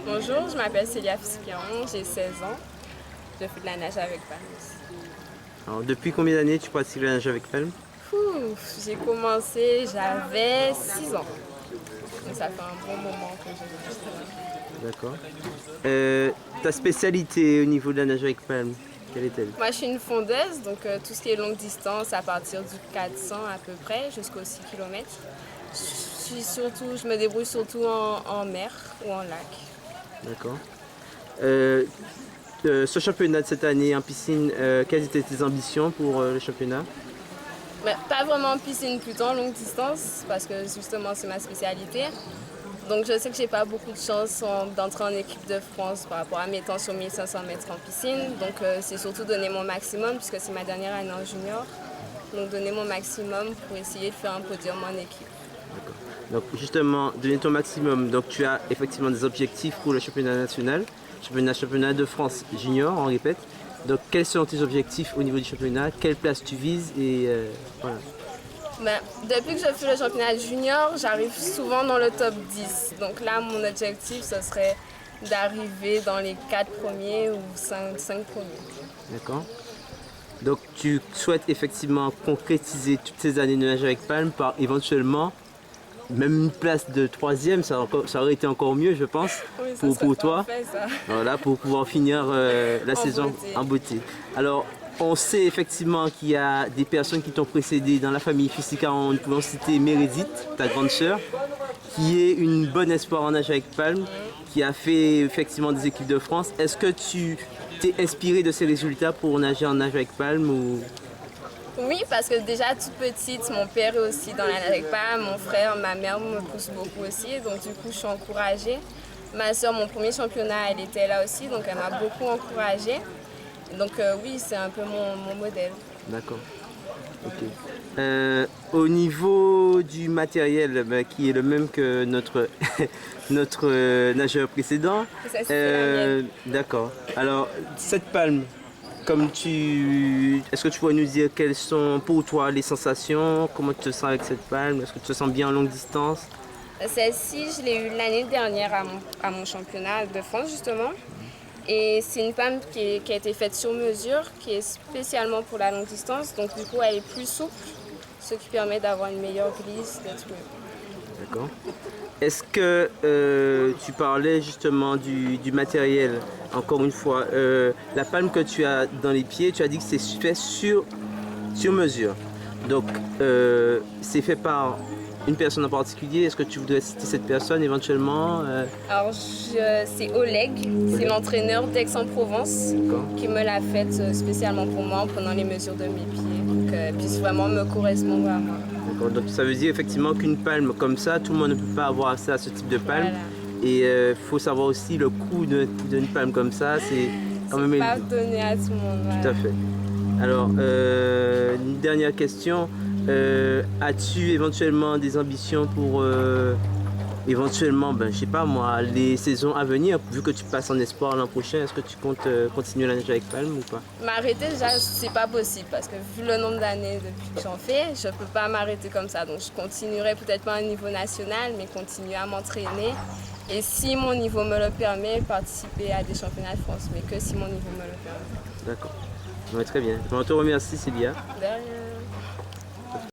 Bonjour, je m'appelle Célia Fispiron, j'ai 16 ans. Je fais de la nage avec palme aussi. Alors, depuis combien d'années tu pratiques la nage avec palme? J'ai commencé, j'avais 6 ans. Donc ça fait un bon moment que je fais ça. D'accord. Ta spécialité au niveau de la nage avec palme, quelle est-elle? Moi, je suis une fondeuse, donc tout ce qui est longue distance à partir du 400 à peu près jusqu'aux 6 km. Je me débrouille surtout en mer ou en lac. D'accord. Ce championnat de cette année en piscine, quelles étaient tes ambitions pour le championnat? Mais pas vraiment en piscine, plutôt en longue distance, parce que justement c'est ma spécialité. Donc je sais que j'ai pas beaucoup de chance d'entrer en équipe de France par rapport à mes temps sur 1500 mètres en piscine. Donc c'est surtout donner mon maximum, puisque c'est ma dernière année en junior. Donc donner mon maximum pour essayer de faire un podium en équipe. D'accord. Donc justement, donner ton maximum. Donc tu as effectivement des objectifs pour le championnat national, championnat de France junior, on répète. Donc quels sont tes objectifs au niveau du championnat? Quelle place tu vises et voilà. Ben, depuis que je fais le championnat junior, j'arrive souvent dans le top 10. Donc là, mon objectif, ce serait d'arriver dans les 4 premiers ou 5 premiers. D'accord. Donc tu souhaites effectivement concrétiser toutes ces années de nage avec palme par éventuellement même une place de troisième, ça aurait été encore mieux je pense Oui, pour toi. parfait, ça. Voilà, pour pouvoir finir la saison beauté. en beauté. Alors on sait effectivement qu'il y a des personnes qui t'ont précédé dans la famille Fisika, nous pouvons citer Meredith, ta grande sœur, qui est une bonne espoir en nage avec palme, qui a fait effectivement des équipes de France. Est-ce que tu t'es inspiré de ces résultats pour nager en nage avec palme ou... Oui, parce que déjà toute petite, mon père est aussi dans la nage avec palme, mon frère, ma mère me pousse beaucoup aussi, donc du coup je suis encouragée. Ma soeur, mon premier championnat, elle était là aussi, donc elle m'a beaucoup encouragée. Donc oui, c'est un peu mon modèle. D'accord. Ok. Au niveau du matériel, qui est le même que notre, notre nageur précédent. Ça, c'est la mienne. D'accord. Alors, cette palme, est-ce que tu pourrais nous dire quelles sont pour toi les sensations? Comment tu te sens avec cette palme? Est-ce que tu te sens bien en longue distance? Celle-ci, je l'ai eue l'année dernière à mon championnat de France, justement. Et c'est une palme qui a été faite sur mesure, qui est spécialement pour la longue distance. Donc du coup, elle est plus souple, ce qui permet d'avoir une meilleure glisse, d'être mieux. D'accord. Est-ce que tu parlais justement du matériel, encore une fois, la palme que tu as dans les pieds, tu as dit que c'est fait sur mesure. Donc, c'est fait par une personne en particulier. Est-ce que tu voudrais citer cette personne éventuellement Alors, c'est Oleg, c'est l'entraîneur d'Aix-en-Provence qui me l'a faite spécialement pour moi en prenant les mesures de mes pieds pour qu'elle puisse vraiment me correspondre à moi. D'accord. Donc, ça veut dire effectivement qu'une palme comme ça, tout le monde ne peut pas avoir accès à ce type de palme. Voilà. Et il faut savoir aussi le coût d'une palme comme ça, c'est quand même pas élevé. donné à tout le monde. Voilà. Tout à fait. Alors, une dernière question. As-tu éventuellement des ambitions pour éventuellement, je sais pas moi, les saisons à venir, vu que tu passes en espoir l'an prochain, est-ce que tu comptes continuer la nage avec palme ou pas? M'arrêter déjà, c'est pas possible parce que vu le nombre d'années depuis que j'en fais, je peux pas m'arrêter comme ça. Donc je continuerai peut-être pas à un niveau national, mais continuer à m'entraîner. Et si mon niveau me le permet, participer à des championnats de France, mais que si mon niveau me le permet. D'accord. Ouais, très bien. Je te remercie, Célia. De rien.